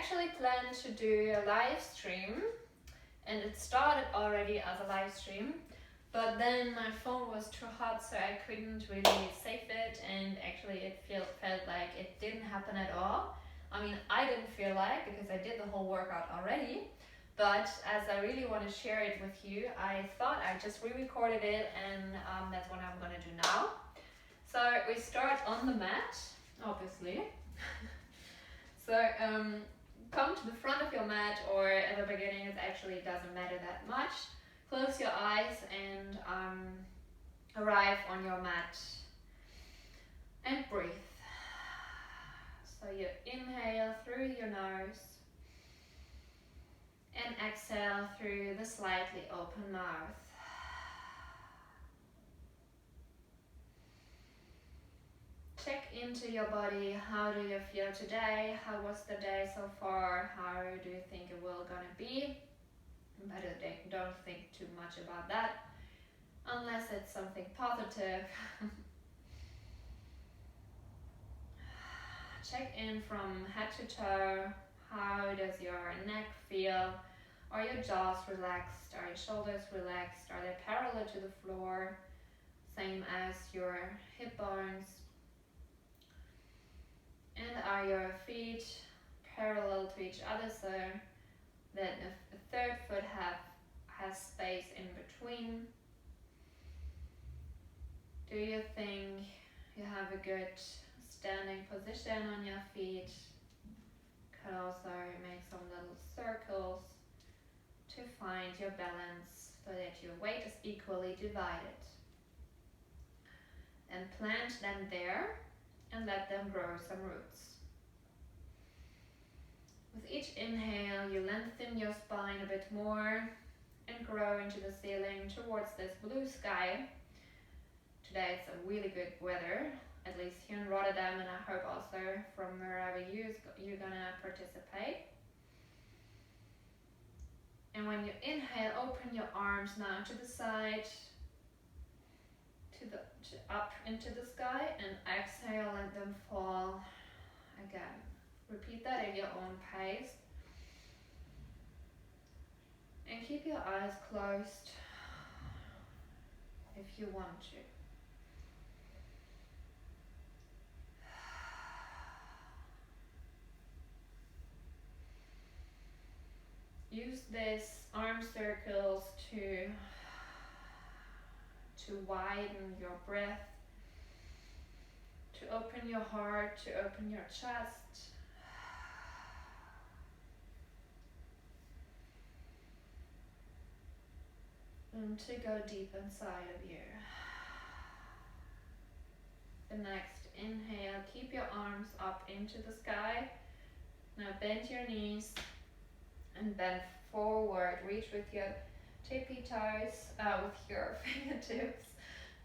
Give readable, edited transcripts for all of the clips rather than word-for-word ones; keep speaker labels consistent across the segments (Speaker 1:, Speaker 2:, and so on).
Speaker 1: actually planned to do a live stream, and it started already as a live stream, but then my phone was too hot, so I couldn't really save it, and actually it felt like it didn't happen at all. I mean, I didn't feel like, because I did the whole workout already, but as I really want to share it with you, I thought I just re-recorded it, and that's what I'm gonna do now. So we start on the mat, obviously. So come to the front of your mat, or at the beginning it actually doesn't matter that much. Close your eyes and arrive on your mat and breathe. So you inhale through your nose and exhale through the slightly open mouth. Check into your body. How do you feel today? How was the day so far? How do you think it will gonna be? But don't think too much about that, unless it's something positive. Check in from head to toe. How does your neck feel? Are your jaws relaxed? Are your shoulders relaxed? Are they parallel to the floor? Same as your hip bones. And are your feet parallel to each other, so that the third foot has space in between? Do you think you have a good standing position on your feet? Could also make some little circles to find your balance so that your weight is equally divided. And plant them there and let them grow some roots. With each inhale, you lengthen your spine a bit more and grow into the ceiling towards this blue sky. Today it's a really good weather, at least here in Rotterdam, and I hope also from wherever you're gonna participate. And when you inhale, open your arms now to the side, up into the sky, and exhale, let them fall again. Repeat that at your own pace. And keep your eyes closed if you want to. Use these arm circles to widen your breath, to open your heart, to open your chest. And to go deep inside of you. The next inhale, keep your arms up into the sky. Now bend your knees and bend forward. Reach with your tippy toes, with your fingertips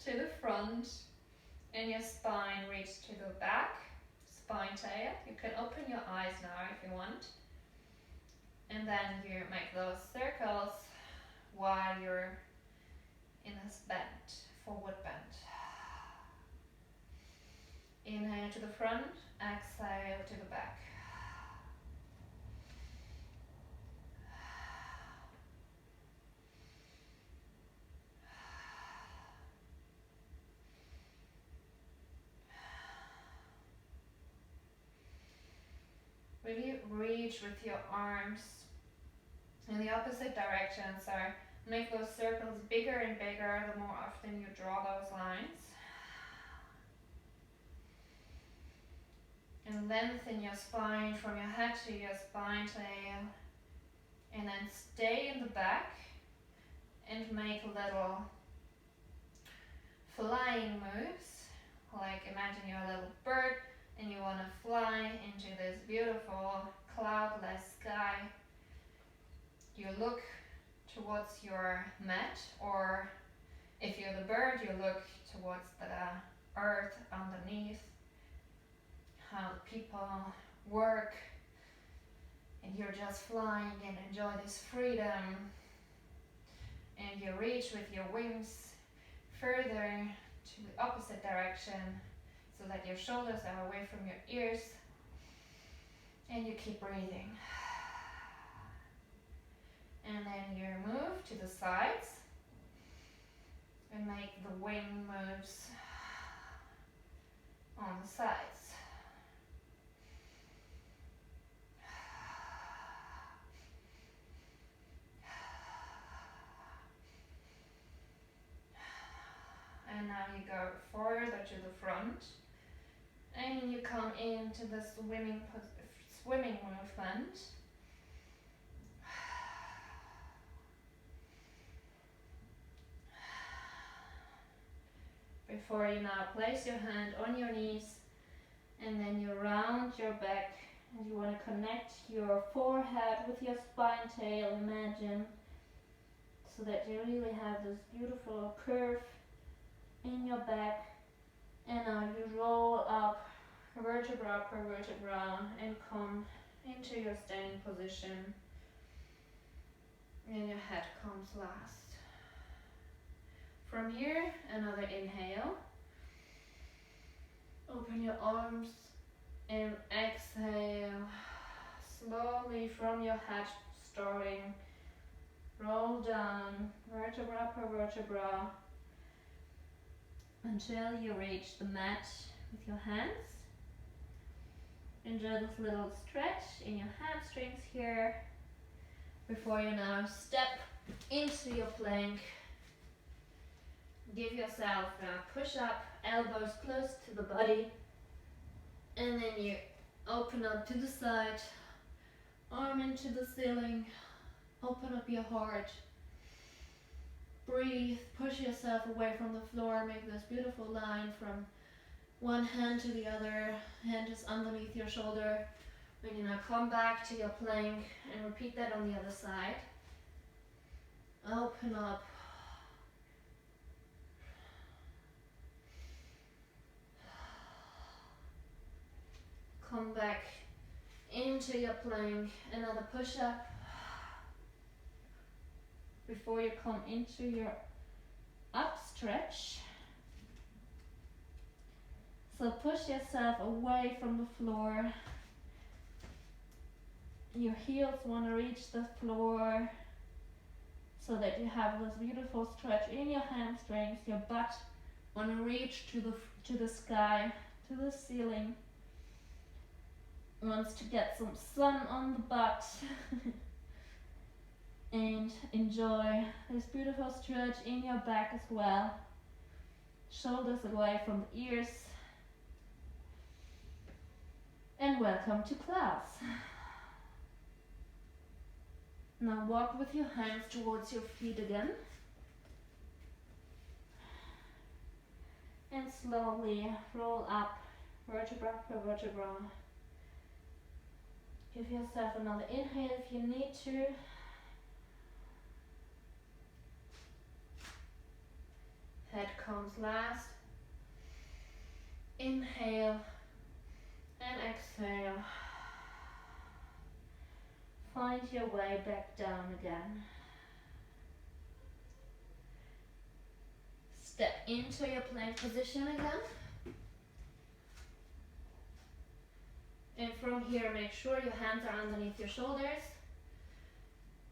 Speaker 1: to the front, and your spine reach to the back, spine tail. You can open your eyes now if you want. And then you make those circles while you're in this bend, forward bend. Inhale to the front, exhale to the back. Really reach with your arms in the opposite direction, so make those circles bigger and bigger the more often you draw those lines. And lengthen your spine from your head to your spine tail, and then stay in the back and make little flying moves. Like imagine you're a little bird and you want to fly into this beautiful cloudless sky. You look towards your mat, or if you're the bird, you look towards the earth underneath, how people work, and you're just flying and enjoy this freedom. And you reach with your wings further to the opposite direction so that your shoulders are away from your ears. And you keep breathing. And then you move to the sides and make the wing moves on the sides. And now you go further to the front and you come into the swimming movement. Before you now place your hand on your knees and then you round your back and you want to connect your forehead with your spine tail, imagine, so that you really have this beautiful curve in your back. And now you roll up vertebra per vertebra and come into your standing position. And your head comes last. From here, another inhale. Open your arms and exhale. Slowly from your head starting. Roll down vertebra per vertebra until you reach the mat with your hands. Enjoy this little stretch in your hamstrings here before you now step into your plank. Give yourself a push up, elbows close to the body, and then you open up to the side, arm into the ceiling, open up your heart. Breathe, push yourself away from the floor, make this beautiful line from one hand to the other, hand is underneath your shoulder. When you now come back to your plank and repeat that on the other side. Open up. Come back into your plank, another push up. Before you come into your up stretch. So push yourself away from the floor. Your heels want to reach the floor so that you have this beautiful stretch in your hamstrings. Your butt want to reach to the sky, to the ceiling. Wants to get some sun on the butt. And enjoy this beautiful stretch in your back as well. Shoulders away from the ears. And welcome to class. Now walk with your hands towards your feet again. And slowly roll up vertebra per vertebra. Give yourself another inhale if you need to. Head comes last. Inhale and exhale. Find your way back down again. Step into your plank position again. And from here, make sure your hands are underneath your shoulders.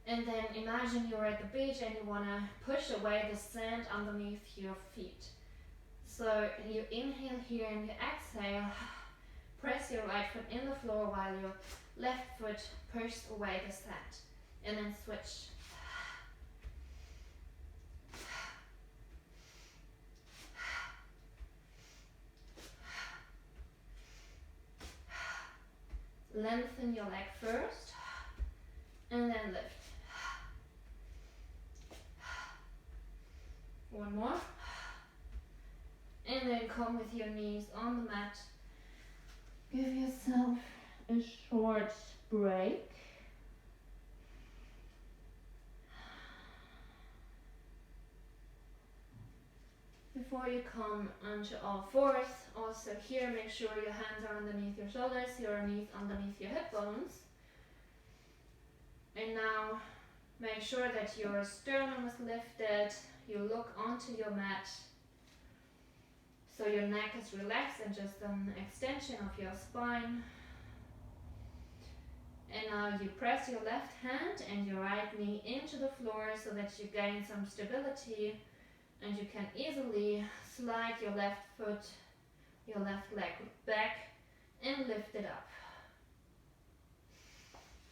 Speaker 1: And then imagine you're at the beach and you want to push away the sand underneath your feet. So you inhale here and you exhale. Press your right foot in the floor while your left foot pushes away the sand. And then switch. Lengthen your leg first. And then lift. One more. And then come with your knees on the mat. Give yourself a short break. Before you come onto all fours, also here make sure your hands are underneath your shoulders, your knees underneath your hip bones. And now make sure that your sternum is lifted, you look onto your mat. So your neck is relaxed and just an extension of your spine. And now you press your left hand and your right knee into the floor so that you gain some stability, and you can easily slide your left foot, your left leg back and lift it up.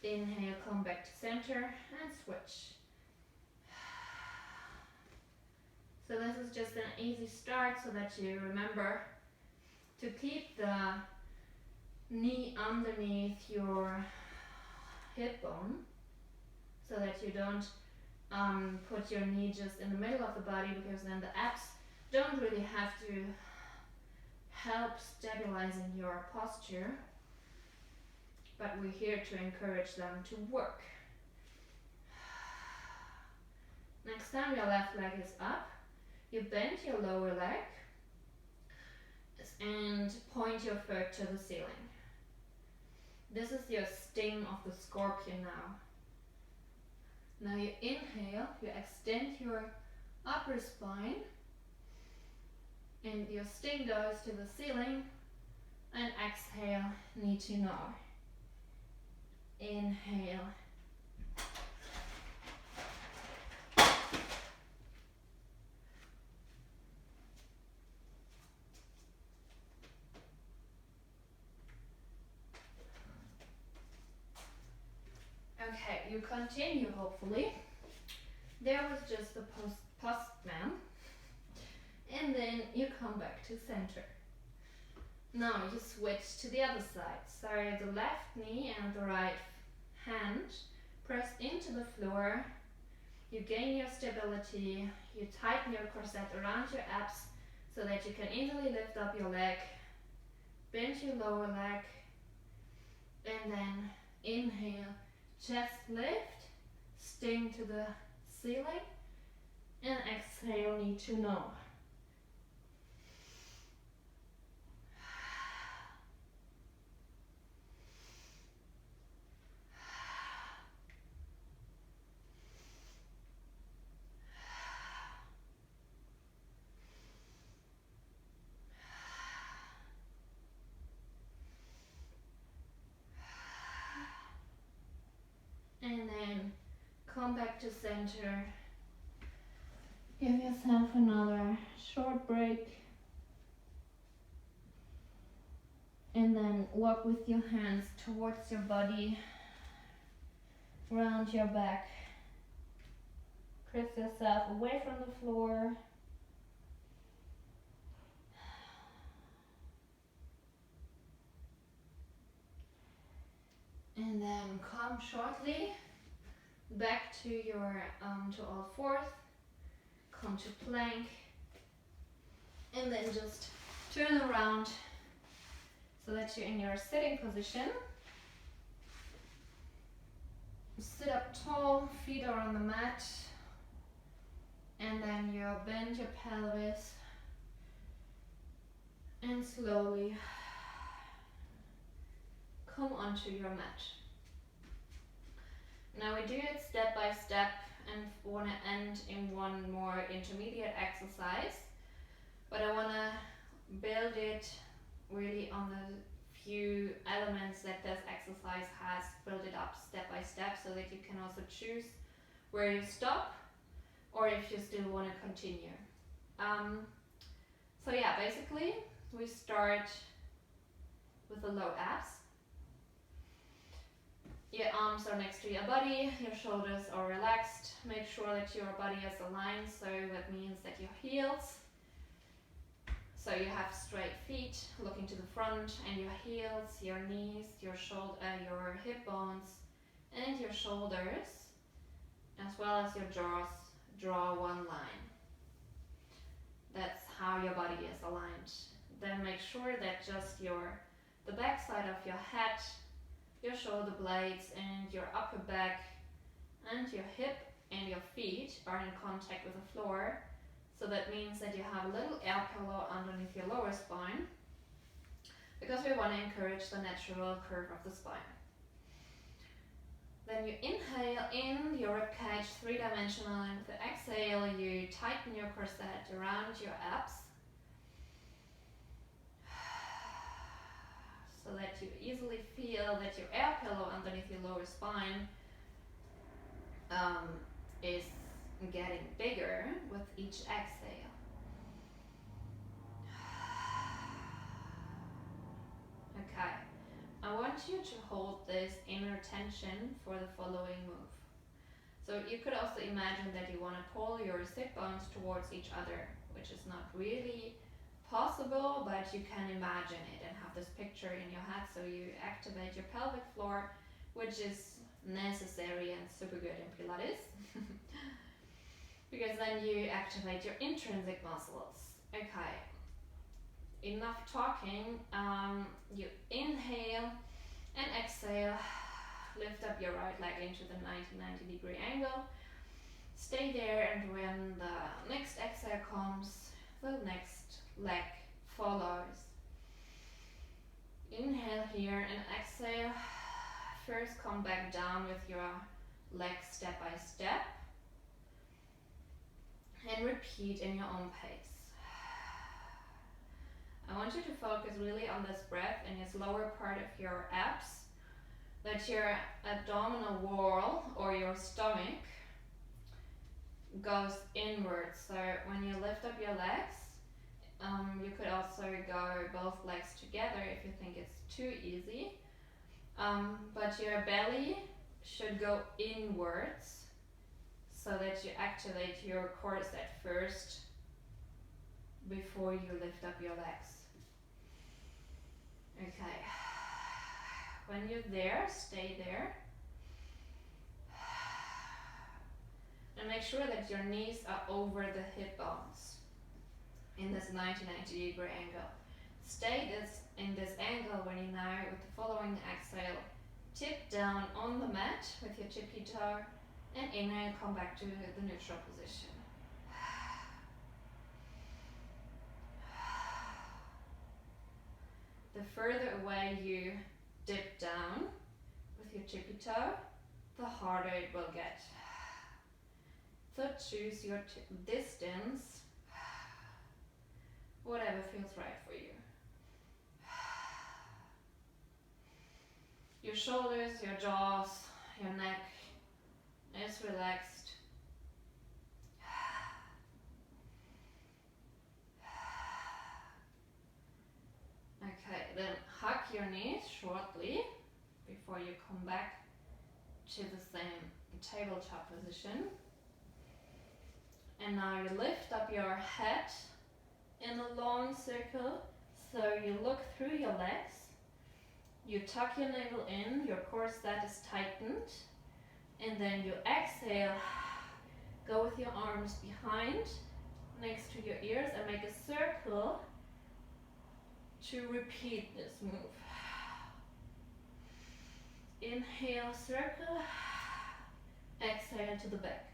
Speaker 1: Inhale, come back to center and switch. So this is just an easy start so that you remember to keep the knee underneath your hip bone so that you don't put your knee just in the middle of the body, because then the abs don't really have to help stabilizing your posture, but we're here to encourage them to work. Next time your left leg is up, you bend your lower leg and point your foot to the ceiling. This is your sting of the scorpion now. Now you inhale, you extend your upper spine, and your sting goes to the ceiling, and exhale, knee to knock. Inhale. Okay, you continue hopefully. There was just the postman. And then you come back to center. Now you switch to the other side. So the left knee and the right hand press into the floor. You gain your stability. You tighten your corset around your abs so that you can easily lift up your leg. Bend your lower leg. And then inhale, chest lift, sting to the ceiling. And exhale, knee to knock. And then come back to center. Give yourself another short break. And then walk with your hands towards your body, round your back. Press yourself away from the floor. And then come shortly back to your to all fours. Come to plank. And then just turn around so that you're in your sitting position. Sit up tall, feet are on the mat. And then you bend your pelvis. And slowly come onto your mat. Now we do it step by step and want to end in one more intermediate exercise, but I want to build it really on the few elements that this exercise has, build it up step by step so that you can also choose where you stop or if you still want to continue. So yeah, basically we start with the low abs. Your arms are next to your body, your shoulders are relaxed. Make sure that your body is aligned, so that means that your heels, so you have straight feet looking to the front, and your heels, your knees, your your hip bones, and your shoulders, as well as your jaws, draw one line. That's how your body is aligned. Then make sure that just the back side of your head, your shoulder blades and your upper back and your hip and your feet are in contact with the floor. So that means that you have a little air pillow underneath your lower spine, because we want to encourage the natural curve of the spine. Then you inhale in your ribcage, three-dimensional, and with the exhale you tighten your corset around your abs. so that you easily feel that your air pillow underneath your lower spine is getting bigger with each exhale. Okay, I want you to hold this inner tension for the following move. So you could also imagine that you want to pull your sit bones towards each other, which is not really possible, but you can imagine it and have this picture in your head, so you activate your pelvic floor, which is necessary and super good in Pilates. Because then you activate your intrinsic muscles. Okay, enough talking. You inhale and exhale. Lift up your right leg into the 90-degree angle. Stay there, and when the next exhale comes, the next leg follows. Inhale here and exhale. First come back down with your legs step by step. And repeat in your own pace. I want you to focus really on this breath in this lower part of your abs, that your abdominal wall or your stomach goes inwards. So when you lift up your legs, you could also go both legs together if you think it's too easy. But your belly should go inwards, so that you activate your core set first before you lift up your legs. Okay, when you're there, stay there. And make sure that your knees are over the hip bones in this 90-degree angle. Stay in this angle when you now, with the following exhale, tip down on the mat with your tippy toe, and inhale, come back to the neutral position. The further away you dip down with your tippy toe, the harder it will get. So choose your distance, whatever feels right for you. Your shoulders, your jaws, your neck is relaxed. Okay, then hug your knees shortly before you come back to the same tabletop position. And now you lift up your head in a long circle, so you look through your legs, you tuck your navel in, your core set is tightened, and then you exhale, go with your arms behind, next to your ears, and make a circle to repeat this move. Inhale, circle, exhale to the back.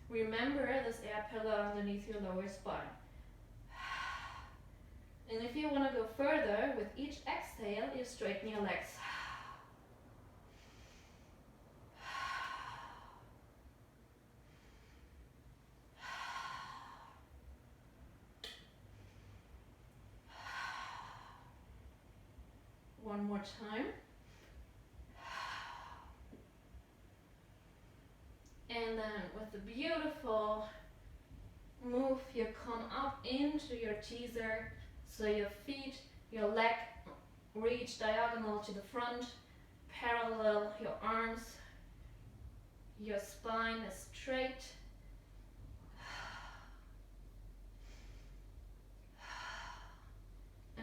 Speaker 1: Remember this air pillow underneath your lower spine. And if you want to go further, with each exhale, you straighten your legs. One more time. And then with the beautiful move, you come up into your teaser, so your feet, your leg reach diagonal to the front, parallel your arms, your spine is straight.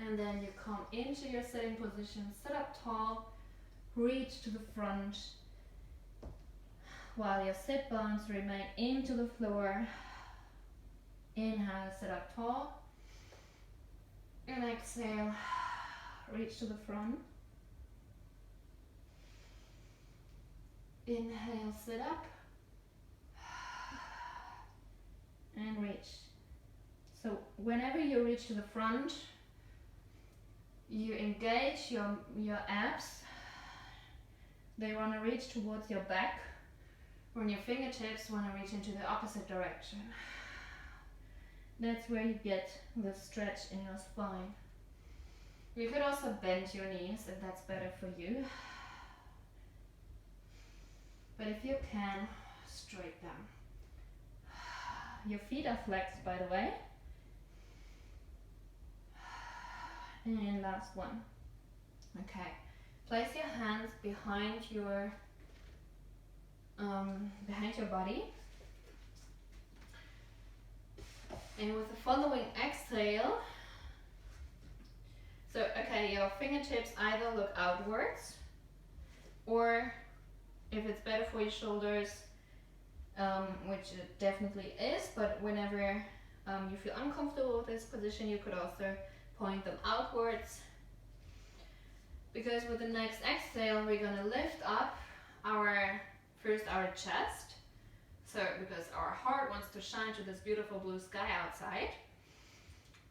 Speaker 1: And then you come into your sitting position, sit up tall, reach to the front, while your sit bones remain into the floor. Inhale, sit up tall, and exhale, reach to the front. Inhale, sit up, and reach. So whenever you reach to the front, you engage your abs. They want to reach towards your back, when your fingertips want to reach into the opposite direction. That's where you get the stretch in your spine. You could also bend your knees if that's better for you. But if you can, straight them. Your feet are flexed, by the way. And last one. Okay. Place your hands behind your body. And with the following exhale, so okay, your fingertips either look outwards, or if it's better for your shoulders, which it definitely is, but whenever you feel uncomfortable with this position, you could also point them outwards. Because with the next exhale, we're gonna lift up our chest. So because our heart wants to shine to this beautiful blue sky outside.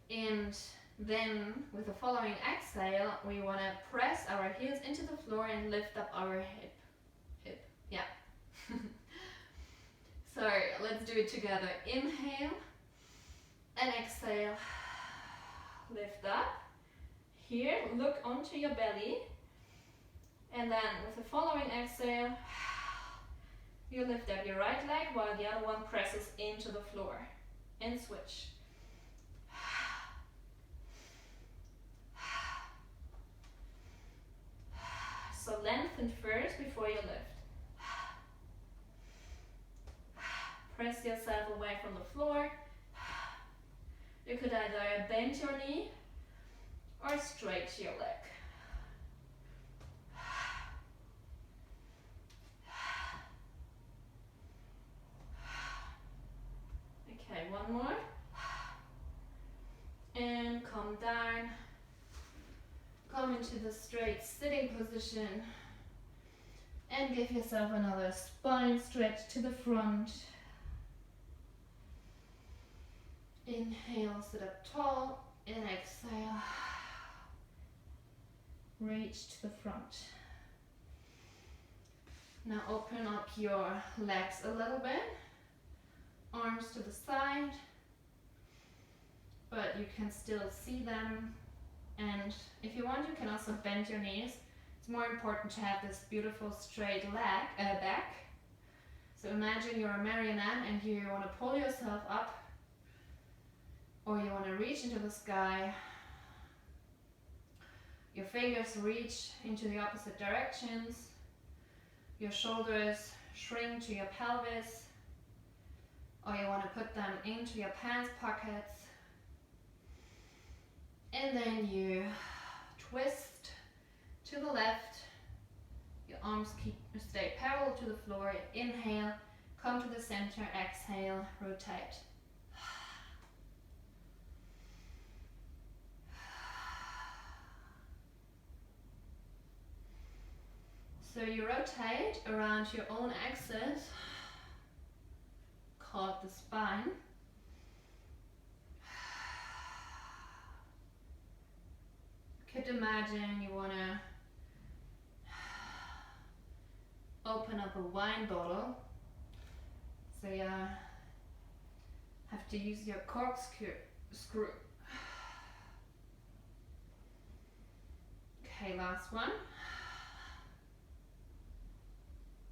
Speaker 1: And then with the following exhale, we want to press our heels into the floor and lift up our hip. Yeah. So let's do it together. Inhale and exhale. Lift up. Here, look onto your belly. And then with the following exhale, you lift up your right leg while the other one presses into the floor. And switch. So lengthen first before you lift. Press yourself away from the floor. You could either bend your knee or straight your leg. Okay, one more. And come down. Come into the straight sitting position. And give yourself another spine stretch to the front. Inhale, sit up tall. And exhale. Reach to the front. Now open up your legs a little bit. Arms to the side. But you can still see them. And if you want, you can also bend your knees. It's more important to have this beautiful straight back. So imagine you're a marionette and you want to pull yourself up, or you want to reach into the sky. Your fingers reach into the opposite directions. Your shoulders shrink to your pelvis, or you want to put them into your pants pockets. And then you twist to the left. Your arms stay parallel to the floor. Inhale, come to the center. Exhale, rotate. So you rotate around your own axis, called the spine. Could imagine you want to open up a wine bottle, so you have to use your corkscrew. Okay, last one.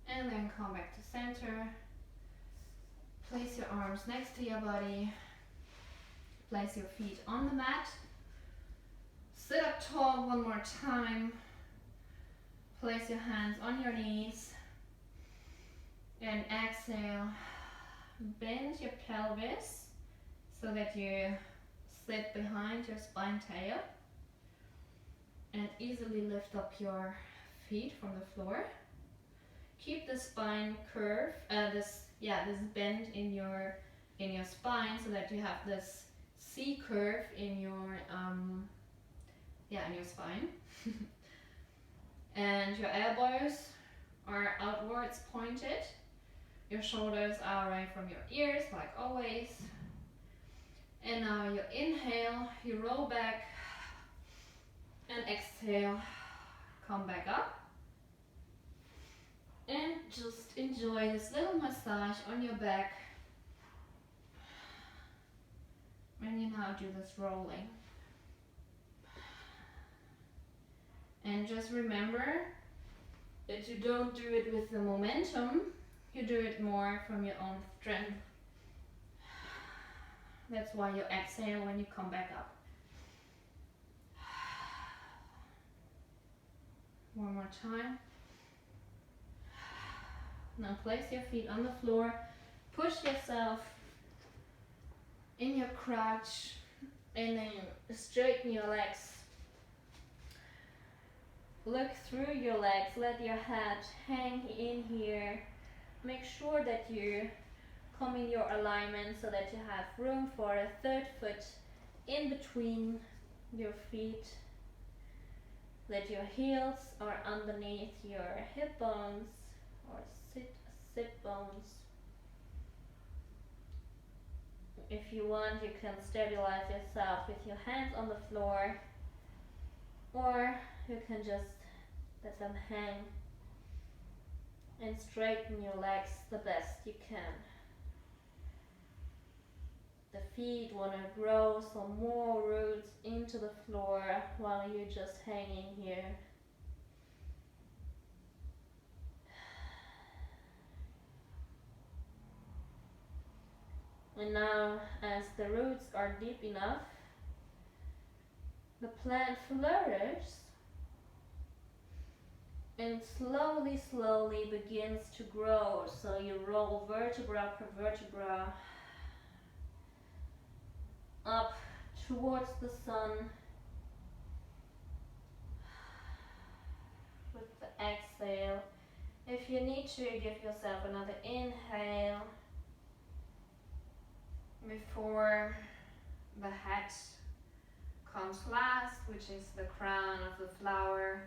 Speaker 1: And then come back to center. Place your arms next to your body. Place your feet on the mat. Sit up tall one more time. Place your hands on your knees. And exhale. Bend your pelvis so that you sit behind your spine tail. And easily lift up your feet from the floor. Keep the spine curve, this bend in your spine, so that you have this C curve in your in your spine. And your elbows are outwards pointed. Your shoulders are away from your ears, like always. And now you inhale, you roll back, and exhale, come back up. And just enjoy this little massage on your back. do this rolling. And just remember that you don't do it with the momentum, you do it more from your own strength. That's why you exhale when you come back up. One more time. Now place your feet on the floor, push yourself in your crotch, and then straighten your legs. Look through your legs, let your head hang in here. Make sure that you come in your alignment so that you have room for a third foot in between your feet. Let your heels are underneath your hip bones or sit bones. If you want, you can stabilize yourself with your hands on the floor, or you can just let them hang and straighten your legs the best you can. The feet want to grow some more roots into the floor while you're just hanging here. And now, as the roots are deep enough, the plant flourishes and slowly begins to grow. So you roll vertebra per vertebra up towards the sun with the exhale. If you need to, give yourself another inhale before the head comes last, which is the crown of the flower.